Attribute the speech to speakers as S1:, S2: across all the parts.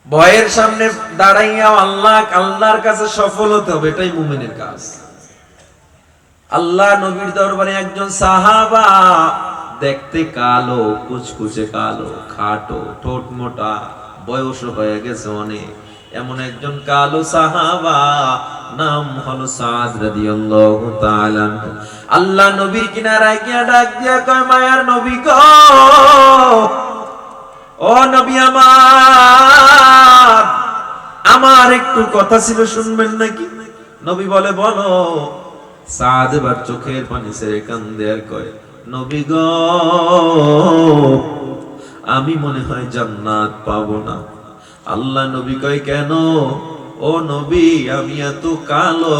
S1: ভয়ের সামনে দাঁড়াইয়া আল্লাহর কাছে সফল হতে হবে, এটাই মুমিনের কাজ। আল্লাহ নবীর দরবারে একজন সাহাবা, দেখতে কালো, কুচকুচে কালো, খাটো, ঠোঁট মোটা, বয়স হয়ে গেছে অনেক, এমন একজন কালো সাহাবা, নাম হলো সাদ রাদিয়াল্লাহু তাআলা। আল্লাহ নবীর কিনারায় গিয়া ডাক দিয়া কয়, মায়ার নবী গো, ও নবী আমার একটু কথা ছিল, শুনবেন নাকি? নবী বলে, বলো। সাদ এবার চোখের পানি ছেড়ে কান্দে আর কয়, নবী গো, আমি মনে হয় জান্নাত পাবো না। আল্লাহ নবী কয়, কেন? ও নবী, আমি এত কালো,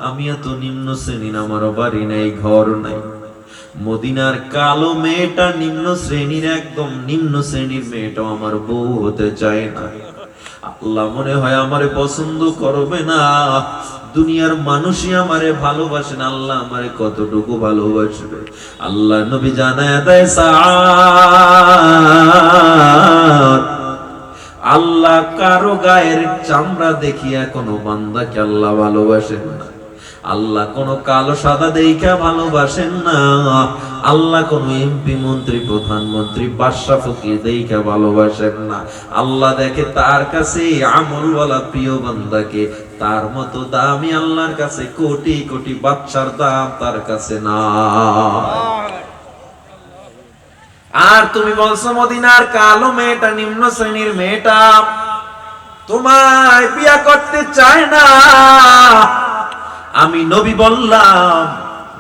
S1: আমি এত নিম্ন শ্রেণীর, আমার বাড়ি নাই, ঘর নাই। মদিনার কালো মেয়েটা নিম্ন শ্রেণীর, একদম নিম্ন শ্রেণীর মেয়েটাও আমার বউ হতে চায় না। আল্লাহ মনে হয় আমারে পছন্দ করবে না, দুনিয়ার মানুষই আমারে ভালোবাসে না, আল্লাহ আমারে কতটুকু ভালোবাসবে? আল্লাহ নবী জানায় দেয়, সাদ, আল্লাহ কারো গায়ের চামড়া দেখিয়া কোনো বান্দাকে আল্লাহ ভালোবাসেন না। আল্লাহ কোন কালো সাদা দেইখা ভালোবাসেন না। আল্লাহ কোন এমপি, মন্ত্রী, প্রধানমন্ত্রী, বাদশা, ফকির দেইখা ভালোবাসেন না। আল্লাহ দেখে তার কাছে আমলওয়ালা প্রিয় বান্দাকে। তার মতো দামি আল্লাহর কাছে কোটি কোটি বাদশার দাম তার কাছে না। আর তুমি বলছো মদিনার কালো মেয়েটা, নিম্ন শ্রেণীর মেয়েটা তোমায় বিয়া করতে চায় না। আমি নবী বললাম,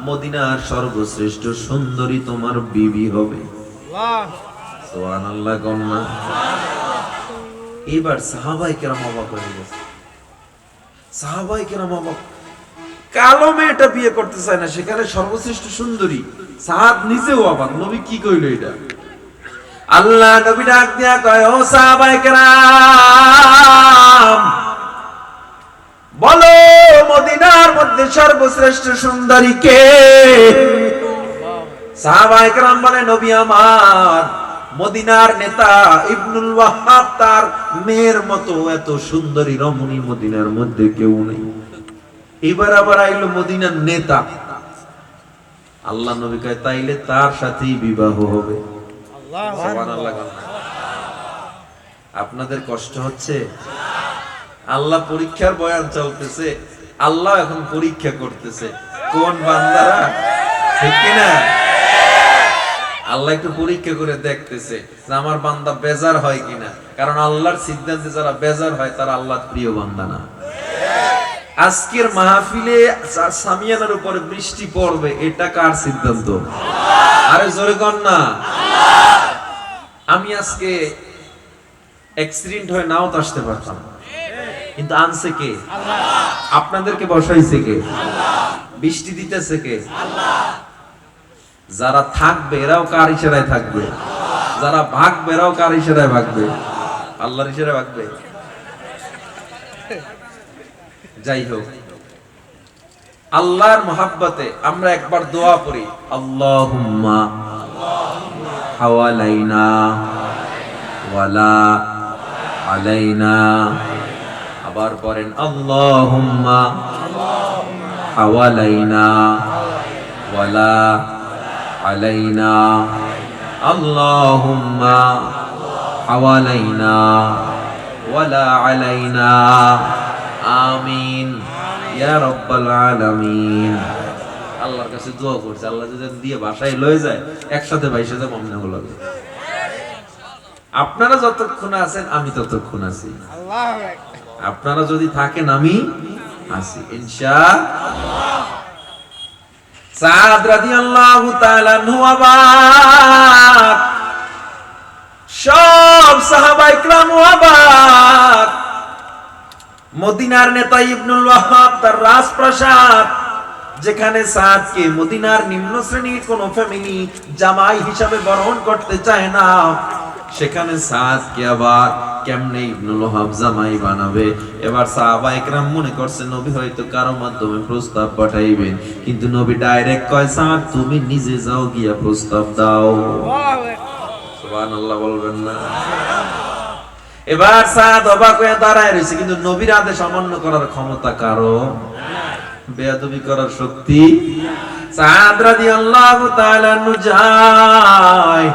S1: মদিনার সর্বশ্রেষ্ঠ সুন্দরী তোমার বিবি হবে। সুবহানাল্লাহ কন্যা। এবার সাহাবায়ে কেরাম অবাক হয়ে গেছে। সাহাবায়ে কেরাম অবাক, কালো মেয়েটা বিয়ে করতে চায় না, সেখানে সর্বশ্রেষ্ঠ সুন্দরী। সাহাব নিজেও অবাক, নবী কি কইলো এটা? আল্লাহ নবী ডাক দিয়া কয়, ও সাহাবায়ে কেরাম, বলো মদিনার মধ্যে সর্বশ্রেষ্ঠ সুন্দরী কে? সাহাবায়ে কেরাম বলে, নবী আমার, মদিনার নেতা ইবনুল ওয়াহাব তার মেয়ের মতো এত সুন্দরী রমণী মদিনার মধ্যে কেউ নেই। এবার আবার আইলো মদিনার নেতা। আল্লাহ নবী কয়, তাইলে তার সাথেই বিবাহ হবে। সুবহানাল্লাহ। আপনাদের কষ্ট হচ্ছে? আল্লাহ পরীক্ষার বয়ান চলতেছে, আল্লাহ এখন পরীক্ষা করতেছে কোন বান্দারা, ঠিক কিনা? আল্লাহ একটু পরীক্ষা করে দেখতেছে যে আমার বান্দা বেজার হয় কিনা। কারণ আল্লাহর সিদ্ধান্তে যারা বেজার হয় তারা আল্লাহর প্রিয় বান্দা না। আজকের মাহফিলে সামিয়ানার উপরে বৃষ্টি পড়বে, এটা কার সিদ্ধান্ত? আরে জোরে কর না। আমি আজকে অ্যাক্সিডেন্ট হয়ে নাও তো আসতে পারতাম, কিন্তু আনছে কে? আপনাদেরকে বসাইছে কে? বৃষ্টি দিতেছে কে? যারা থাকবে এরাও কার ইশারায় থাকবে? যারা ভাগবে এরাও কার ইশারায় ভাগবে? আল্লাহর ইশারায় ভাগবে। যাই হোক, আল্লাহর মহাব্বতে আমরা একবার দোয়া করি, আল্লাহুম্মা হাওয়ালাইনা ওয়ালা আলাইনা। আবার পড়েন, আল্লাহুম্মা হাওয়ালাইনা ওয়ালা আলাইনা, আল্লাহুম্মা হাওয়ালাইনা ওয়ালা আলাইনা, আমিন ইয়া রাব্বাল আলামিন। আল্লাহর কাছে দোয়া করছে, আল্লাহ যদি দিয়ে বাসায় লয়ে যায়, একসাথে বাইশে যাব আমরা হলো। আপনারা যতক্ষণ আছেন আমি ততক্ষণ আছি, আপনারা যদি থাকেন আমি আছি ইনশাআল্লাহ। সাদ রাদিয়াল্লাহু তাআলা আনহু, আবার সব সাহাবায়ে কেরাম আবার মদিনার নেতা ইবনুল ওয়াহাব তার রাজপ্রাসাদ, যেখানে সাদকে মদিনার নিম্ন শ্রেণীর কোন ফ্যামিলি জামাই হিসাবে গ্রহণ করতে চায় না, সেখানে সাদকে আবার কেমনে ইবনুল ওয়াহাব জামাই বানাবে? এবার সাহাবায়ে কেরাম মনে করছে নবী হয়তো কারো মাধ্যমে প্রস্তাব পাঠাইবেন, কিন্তু নবী ডাইরেক্ট কয়, সাদ তুমি নিজে যাও গিয়া প্রস্তাব দাও। সুবহানাল্লাহ বলবেন না? এবার সাদ অবাক হয়ে দাঁড়ায় রয়েছে, কিন্তু নবীর আদেশ অমান্য করার ক্ষমতা কারো নাই, বেয়াদবি করার শক্তি। সাদ রাদিয়াল্লাহু তাআলা আনহু যায়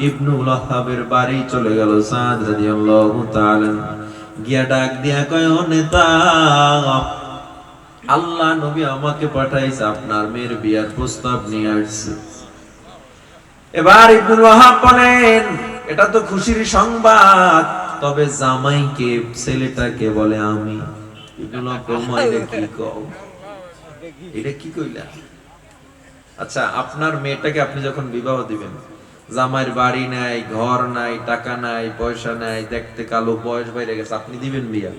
S1: ইবনুল ওয়াহাবের বাড়ি চলে গেল। সাদ রাদিয়াল্লাহু তাআলা গিয়া ডাক দিয়া কয়, ও নেতা, আল্লাহ নবী আমাকে পাঠাইছে, আপনার মেয়ের বিয়ার প্রস্তাব নিয়ে আসছে। এবার ইবনুল ওয়াহাব বলেন, এটা তো খুশির সংবাদ, তবে জামাইকে, ছেলেটাকে বলে আমি। ইবনুল ওয়াহাব কমাইলে কি কও, এটা কি কইলা? আচ্ছা, আপনার মেয়েটাকে আপনি যখন বিবাহ দিবেন, জামাইয়ের বাড়ি নাই, ঘর নাই, টাকা নাই, পয়সা নাই, দেখতে কালো, বয়স বাইরে গেছে, আপনি দিবেন বিয়া?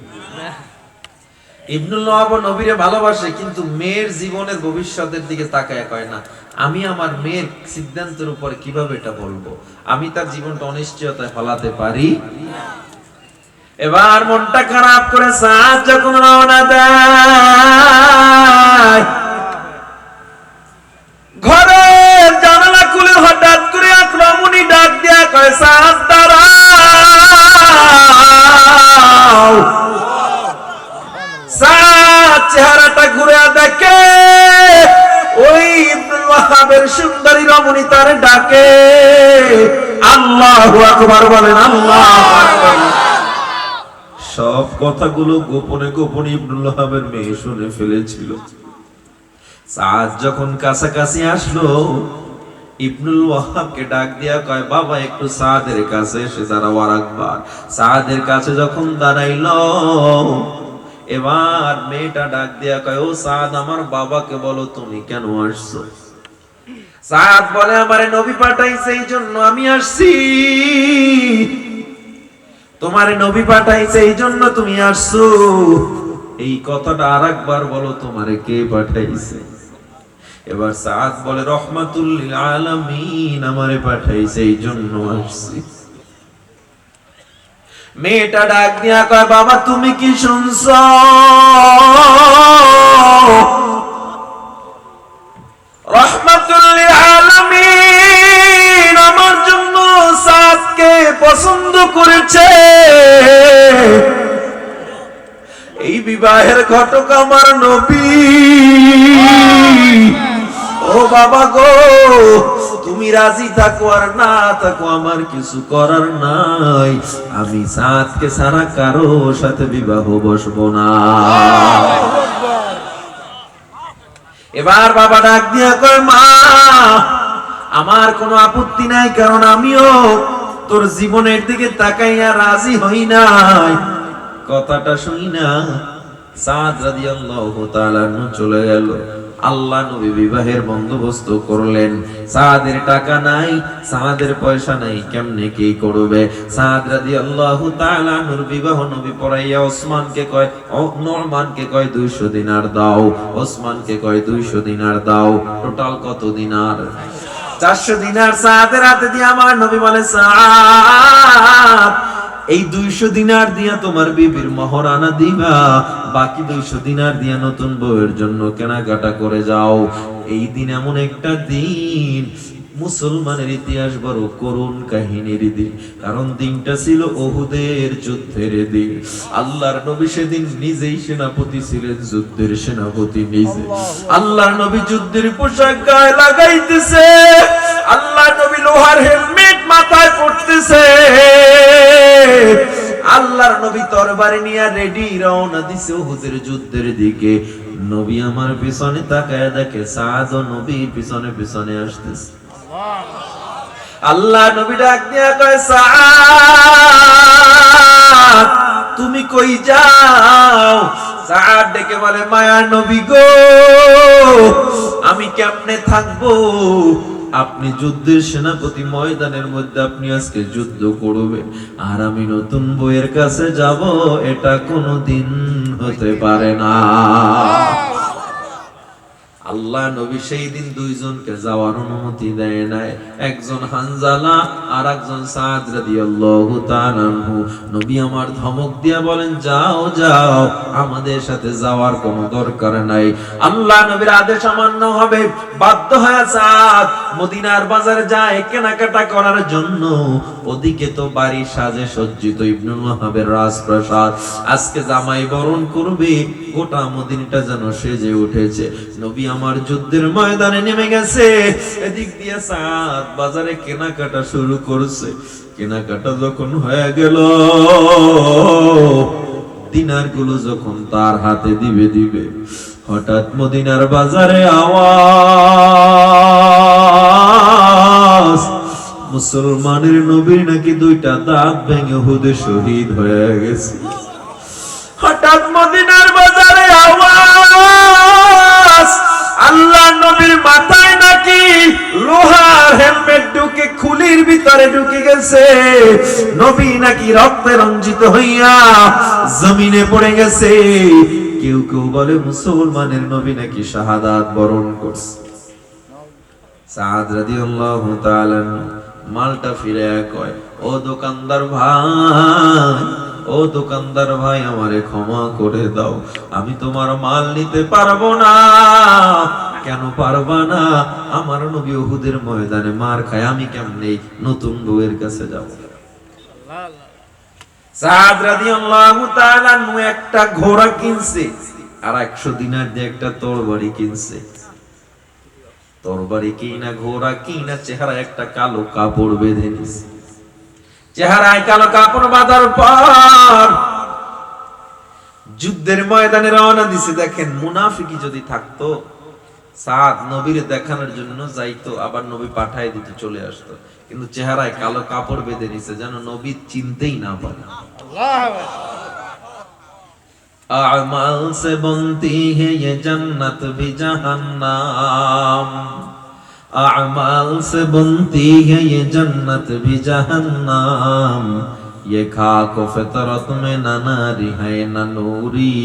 S1: ইবনুল ওয়াহাব নবীরে ভালোবাসে, কিন্তু মেয়ের জীবনের ভবিষ্যতের দিকে তাকায় কয় না, আমি আমার মেয়ের সিদ্ধান্তের উপর কিভাবে এটা বলবো, আমি তার জীবনটা অনিশ্চয়তায় ফলাতে পারি। এবার মনটা খারাপ করে সাদ যখন রওনা দেয়, ঘরের জানালা খুলে হঠাৎ করে এক রমণী ডাক দিয়া কয়, সাদ দাঁড়াও। সাদ চেহারাটা ঘুরে দেখে ওই ইবনুল ওয়াহাবের সুন্দরী রমণী তারে ডাকে। আল্লাহু আকবার বলেন, আল্লাহু আকবার। সব কথাগুলো গোপনে গোপনে ইবনুল ওয়াহাবের মেয়ে শুনে ফেলেছিল। সাদ যখন কাছাকাছি আসলো, ইবনুল ওয়াহাবকে ডাক দিয়া কয়, বাবা একটু সাদের কাছে এসে দাঁড়াও আরেকবার। সাদের কাছে যখন দাঁড়াইলো, এবার মেয়েটা ডাক দিয়া কয়, ও সাদ, আমার বাবাকে বলো তুমি কেন আসছো। সাদ বলে, আমারে নবী পাঠাইছে, এই জন্য আমি আসছি। তোমারে নবী পাঠাইছে, এই জন্য তুমি আসছো। এই কথাটা আরেকবার বলো, তোমারে কে পাঠাইছে। এবার সাদ বলে, রহমাতুল লিল আলামিন আমারে পাঠাইছে, এই জন্য আসছি। মেয়েটা ডাক দিয়া কয়, বাবা তুমি কি শুনছো? রহমাতুল লিল আলামিন আমার জন্য সাদকে পছন্দ করেছে। এই বিবাহের ঘটক আমার নবী। ও বাবা গো, তুমি রাজি থাকো আর না থাকো, আমার কিছু করার নাই। আমি সাদকে ছাড়া কারো সাথে বিবাহ বসবো না। এবার বাবা ডাক দিয়া কয়, মা আমার কোনো আপত্তি নাই, কারণ আমিও তোর জীবনের দিকে তাকাইয়া রাজি হই নাই। কথাটা শুনি না সাদ রাদিয়াল্লাহু তাআলা চলে গেল। আল্লাহ নবী বিবাহের বন্দোবস্ত করলেন। সাদের টাকা নাই, সাদের পয়সা নাই, কেমনে কি করবে? সাদ রাদিয়াল্লাহু তাআলা নূর বিবাহ নবী পড়াইয়া ওসমানকে কয়, নুরমানকে কয় 200 দিনার দাও, ওসমানকে কয় 200 দিনার দাও। টোটাল কত দিনার? 400 দিনার সাদের হাতে দিয়ে আমার নবী বলে, সাদ এই 200 দিনার দিয়া তোমার বিবির মহরানা দিবা, বাকি 200 দিনার দিয়া নতুন বউয়ের জন্য কেনাকাটা করে যাও। এই দিন এমন একটা দিন, মুসলমানের ইতিহাস বড় করুণ কাহিনীর দিন, কারণ দিনটা ছিল উহুদের যুদ্ধের দিন। আল্লাহর নবী সেদিন নিজেই সেনাপতি ছিলেন, যুদ্ধের সেনাপতি নিজে। আল্লাহর নবী যুদ্ধের পোশাক গায়ে লাগাইতেছে, আল্লাহর নবী লোহার হেলমেট মাথায় পড়তেছে, আল্লাহর নবী তরবারি নিয়ে রেডি রওনা দিছে উহুদের যুদ্ধের দিকে। নবী আমার পিছনে তাকায় দেখে সাদ ও নবীর পিছনে পিছনে আসতেছে। আল্লাহ নবী ডাক দিয়া কয়, সাদ তুমি কই যাও? সাদ ডেকে বলে, মায়ার নবী গো, আমি কেমনে থাকবো? আপনি যুদ্ধের সেনাপতি, ময়দানের মধ্যে আপনি আজকে যুদ্ধ করবেন, আর আমি নতুন বউয়ের কাছে যাব, এটা কোনোদিন হতে পারে না। আল্লাহ নবী সেই দিন দুইজনকে যাওয়ার অনুমতি দেয় নাই, একজন হানজালা আর একজন সাদ রাদিয়াল্লাহু তাআলা আনহু। নবী আমার ধমক দিয়া বলেন, যাও যাও, আমাদের সাথে যাওয়ার কোনো দরকার নাই। আল্লাহ নবীর আদেশ অমান্য হবে, বাধ্য হয়ে সাদ মদিনার বাজারে যায় কেনাকাটা করার জন্য। ওদিকে তো বাড়ির সাজে সজ্জিত ইবনুল ওয়াহাবের রাজপ্রাসাদ, আজকে জামাই বরণ করবে, গোটা মদিনাটা যেন সেজে উঠেছে। নবী আমার যুদ্ধের ময়দানে নেমে গেছে, এদিক দিয়ে সাদ বাজারে কেনাকাটা শুরু করছে। কেনাকাটা যখন হয়ে গেল, দিনার গুলো যখন তার হাতে দিবে, হঠাৎ মদিনার বাজারে আওয়াজ, মুসলমানের নবীর নাকি দুইটা দাঁত ভেঙে উহুদে শহীদ হয়ে গেছে। হঠাৎ মদিনার বাজারে আওয়াজ, আল্লাহ নবীর মাথায় নাকি লোহার হেলমেট ঢুকে খুলির ভিতরে ঢুকে গেছে। নবী নাকি রক্তে রঞ্জিত হইয়া জমিনে পড়ে গেছে। কেউ কেউ বলে মুসলমানের নবী নাকি শাহাদাত বরণ করছে। সাদ রাদিয়াল্লাহু তাআলা মালটা ফিরে কয়, ও দোকানদার ভাই, ও দোকানদার ভাই, আমারে ক্ষমা করে দাও, আমি তোমার মাল নিতে পারবো না। কেন পারবা না? আমার নবী উহুদের ময়দানে মার খায়, আমি কেমনে নতুন বউয়ের কাছে যাব? সাদ রাদিয়াল্লাহু তাআলা একটা ঘোড়া কিনছে আর 100 দিনার দিয়ে একটা তরবারি কিনছে। তরবারি কিনা, ঘোড়া কিনা, চেহারা একটা কালো কাপড় বেঁধে নিছে। চেহারায় কালো কাপড় বাঁধার পর যুদ্ধের ময়দানে রওনা দিছে। দেখেন, মুনাফিকি যদি থাকতো, সাদ নবীর দেখানোর জন্য যাইতো, আবার নবী পাঠায় দিত, চলে আসতো। কিন্তু চেহারায় কালো কাপড় বেঁধে নিছে যেন নবী চিনতেই না পারে। আমাল সে বনতি হে ये जन्नत भी जहन्नम, अमाल से बनती है ये जन्नत भी जहन्नम, ये खाक फितरत में न नारी है न नूरी,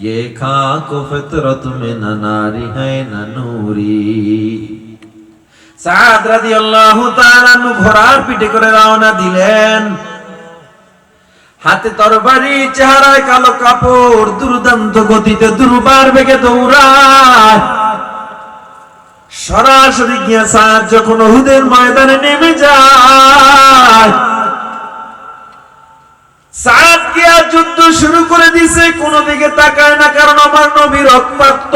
S1: ये खाक फितरत में न नारी है न नूरी। সাদ রাদিয়াল্লাহু তাআলা ঘোড়ার পিঠে করে রওনা দিলেন, হাতে তরবারি, চেহারায় কালো কাপড়, দুর্দান্ত গতিতে দুর্বার বেগে দৌড়ায়। সরাসরি গিয়া সাদ যখন উহুদের ময়দানে নেমে যায়, সাদ গিয়া যুদ্ধ শুরু করে দিছে, কোনো দিকে তাকায় না, কারণ আমার নবী রক্তাক্ত।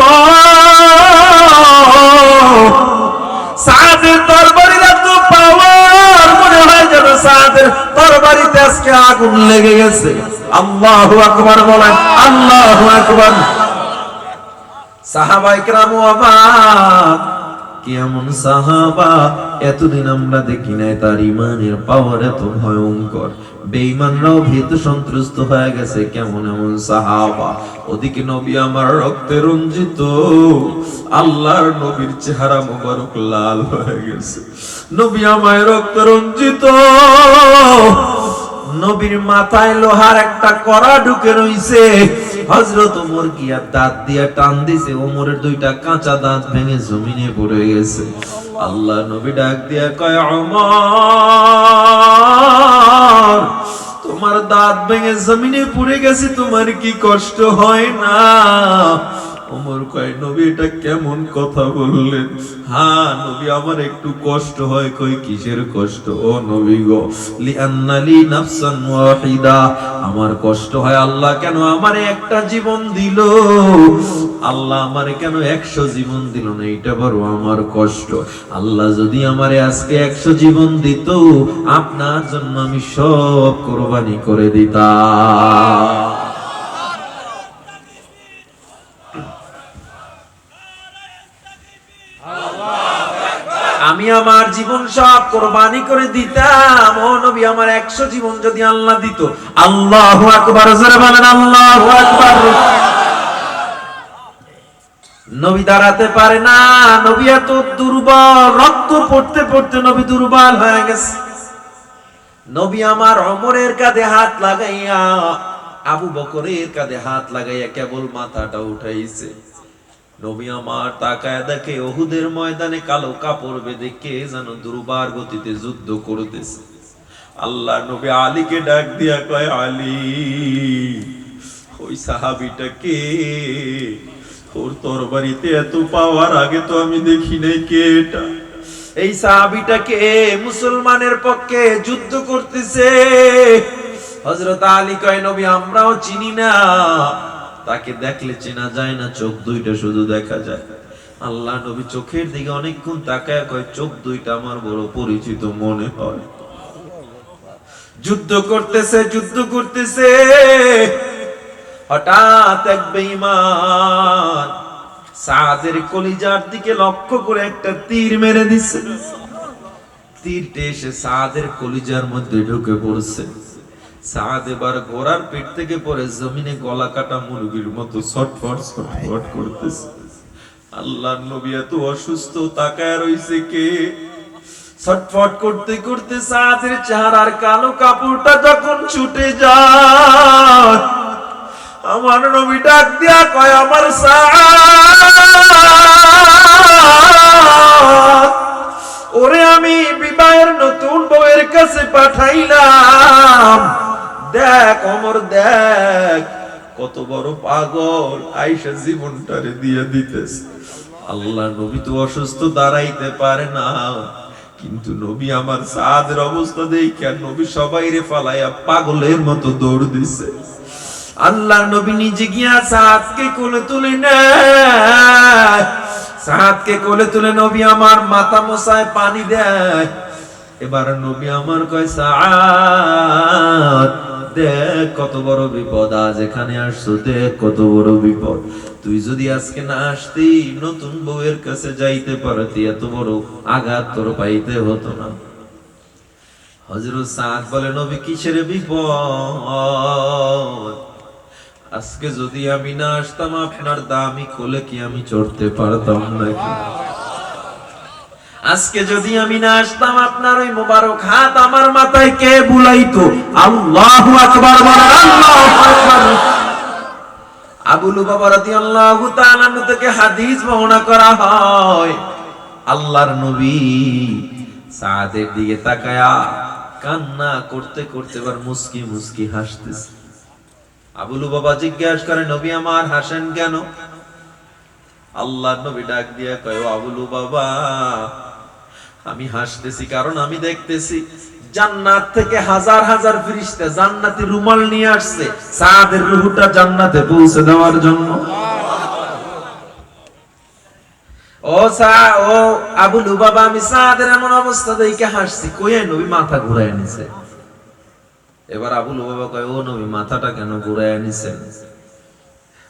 S1: সাদের তরবারির এত পাওয়ার, মনে হয় যেন সাদের তরবারিতে আজকে আগুন লেগে গেছে। আল্লাহু আকবার বলেন, আল্লাহু আকবার। সাহাবায়ে কেরাম অবাক, কেমন সাহাবা, এতদিন আমরা দেখি নাই তার ইমানের পাওয়ার এত ভয়ঙ্কর। বেঈমানরাও ভীত সন্ত্রস্ত হয়ে গেছে, কেমন এমন সাহাবা। ওদিকে নবী আমার রক্তে রঞ্জিত, আল্লাহর নবীর চেহারা মোবারক লাল হয়ে গেছে। নবী আমার রক্তে রঞ্জিত, নবীর মাথায় লোহার একটা কড়া ঢুকে রইছে। হযরত ওমর গিয়া দাঁত দিয়া টান দিছে, ওমরের দুইটা কাঁচা দাঁত ভেঙে জমিনে পড়ে গেছে। আল্লাহ নবী ডাক দিয়া কয়, ওমর, তোমার দাঁত ভেঙে জমিনে পড়ে গেছে, তোমার কি কষ্ট হয় না? ওমর কয়, নবী এটা কেমন কথা বললেন? হ্যাঁ নবী, আমার একটু কষ্ট হয়। কই, কিসের কষ্ট? ও নবী গো, লিআন্নালি নাফসান ওয়াহিদা, আমার কষ্ট হয় আল্লাহ কেন আমারে একটা জীবন দিল, আল্লাহ আমারে কেন 100 জীবন দিল না, এটা বড় আমার কষ্ট। আল্লাহ যদি আমারে আজকে 100 জীবন দিত, আপনার জন্য আমি সব কুরবানি করে দিতাম। আমি আমার জীবন সব কুরবানি করে দিতাম। ও নবী, আমার 100 জীবন যদি আল্লাহ দিত। আল্লাহু আকবার, জোরে বলেন আল্লাহু আকবার। নবী দাঁড়াতে পারে না, নবী এত দুর্বল, রক্ত পড়তে পড়তে নবী দুর্বল হয়ে গেছে। নবী আমার ওমরের কাঁধে হাত লাগাইয়া, আবু বকরের কাঁধে হাত লাগাইয়া কেবল মাথাটা উঠাইছে। নবী আমার তাকায় দেখে উহুদের ময়দানে কালো কাপড় বেঁধে কে যেন দুর্বার গতিতে যুদ্ধ করতেছে। আল্লাহ নবী আলীকে ডাক দিয়া কয়, আলী, ওই সাহাবীটা কে? ওর তরবারিতে এত পাওয়ার আগে তো আমি দেখি নাই, কে এটা? এই সাহাবীটা কে? মুসলমানের পক্ষে যুদ্ধ করতেছে। হযরত আলী কয়, নবী আমরাও চিনি না, তাকে দেখলে চেনা যায় না, চোখ দুইটা শুধু দেখা যায়। আল্লাহ নবী চোখের দিকে অনেকক্ষণ তাকায় কয়, চোখ দুইটা আমার বড় পরিচিত মনে হয়। যুদ্ধ করতেছে, যুদ্ধ করতেছে, হঠাৎ এক বেঈমান সাদের কলিজার দিকে লক্ষ্য করে একটা তীর মেরে দিছে। তীরটা এসে সাদের কলিজার মধ্যে ঢুকে পড়ছে। সাদ এবার ঘোড়ার পিঠ থেকে পড়ে জমিনে গলা কাটা মুরগির মতো ছটফট ছটফট করতেছে। আল্লাহর নবী এত অসুস্থ, তাকায় রইছে কে? ছটফট করতে করতে সাদের চেহারার কালো কাপড়টা যখন ছুটে যায়, আমার নবী ডাক দিয়া কয়, আমার সাদ, ওরে আমি বিবাহের নতুন বউয়ের কাছে পাঠাইলাম, দেখ ওমর, দেখ কত বড় পাগল, আয়েশা জীবনটারে দিয়ে দিতেছে। আল্লাহ নবী তো অসুস্থ, দাঁড়াইতে পারে না, কিন্তু নবী আমার সাদের অবস্থা দেখে নবী সবাইরে ফালাইয়া পাগলের মতো দৌড় দিছে। আল্লাহ নবী নিজে গিয়া সাদকে কোলে তুলে নেয়। সাদকে কোলে তুলে নবী আমার মাথা মোছায়, পানি দেয়। এবার নবী আমার কয়, সাদ, দেখ কত বড় বিপদ, আজ এখানে আসছো, দেখ কত বড় বিপদ। তুই যদি আজকে না আসতি, নতুন বউয়ের কাছে যাইতে পারতি, এত বড় আঘাত তোর পাইতে হতো না। হযরত সাদ বলে, নবী কিসের বিপদ? আজকে যদি আমি না আসতাম, আপনার দামি কোলে কি আমি চড়তে পারতাম নাকি? আজকে যদি আমি না আসতাম, আপনার ওই মোবারক হাত আমার মাথায় কে বুলাইতো? আল্লাহু আকবার বলেন, আল্লাহু আকবার। আবু লুবাবা রাদিয়াল্লাহু তাআলা থেকে হাদিস বর্ণনা করা হয়, আল্লাহর নবী সাদের দিকে তাকায়া কান্না করতে করতে এবার মুস্কি মুস্কি হাসতেছে। আবু লুবাবা জিজ্ঞাসা করে, নবী আমার হাসেন কেন? আল্লাহর নবী ডাক দিয়া কয়, ও আবু লুবাবা, আমি হাসতেছি কারণ আমি দেখতেছি জান্নাত থেকে হাজার হাজার ফেরেশতা জান্নাতি রুমাল নিয়ে আসছে সাদের রূহটা জান্নাতে পৌঁছে দেওয়ার জন্য। ও আবু লুবাবা, আমি সাদের এমন অবস্থা দেখে হাসছি। কই নবী মাথা ঘুরায় নিছে। এবার আবু লুবাবা কয়, ও নবী মাথাটা কেন ঘুরায় নিছেন?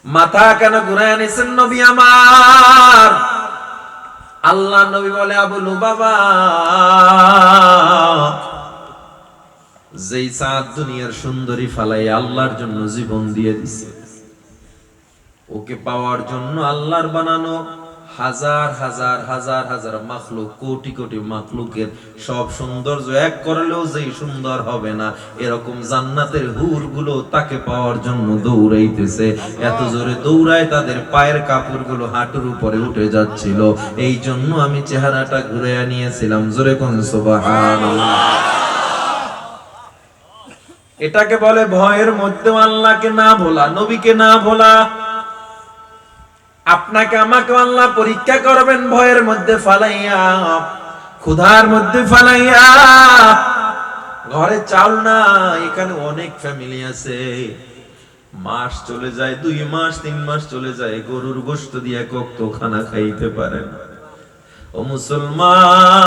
S1: মাথা কেন ঘুরায় নিছেন নবী আমার? আল্লাহ নবী বলে, আবু লুবাবা, যেই সাদ দুনিয়ার সুন্দরী ফালাই আল্লাহর জন্য জীবন দিয়ে দিছে, ওকে পাওয়ার জন্য আল্লাহর বানানো হাজার হাজার হাজার হাজার মাখলুক, কোটি কোটি মাখলুকের সব সৌন্দর্য এক করলেও যেই সুন্দর হবে না, এরকম জান্নাতের হুর গুলো তাকে পাওয়ার জন্য দৌড়াইতেছে। এত জোরে দৌড়ায় তাদের পায়ের কাপড় গুলো হাঁটুর উপরে উঠে যাচ্ছিল। এই জন্য আমি চেহারাটা ঘুরে নিয়েছিলাম। জোরে কোন সুবহানাল্লাহ। এটাকে বলে ভয়ের মধ্যে আল্লাহকে না ভোলা, নবীকে না ভোলা। আপনাকে আমাকে আল্লাহ পরীক্ষা করবেন ভয়ের মধ্যে ফালাইয়া, ক্ষুধার মধ্যে ফালাইয়া। ঘরে চাল না, এখানে অনেক ফ্যামিলি আছে, মাস চলে যায়, 2 মাস 3 মাস চলে যায়, গরুর গোশত দিয়ে কত খানা খাইতে পারে না। ও মুসলমান,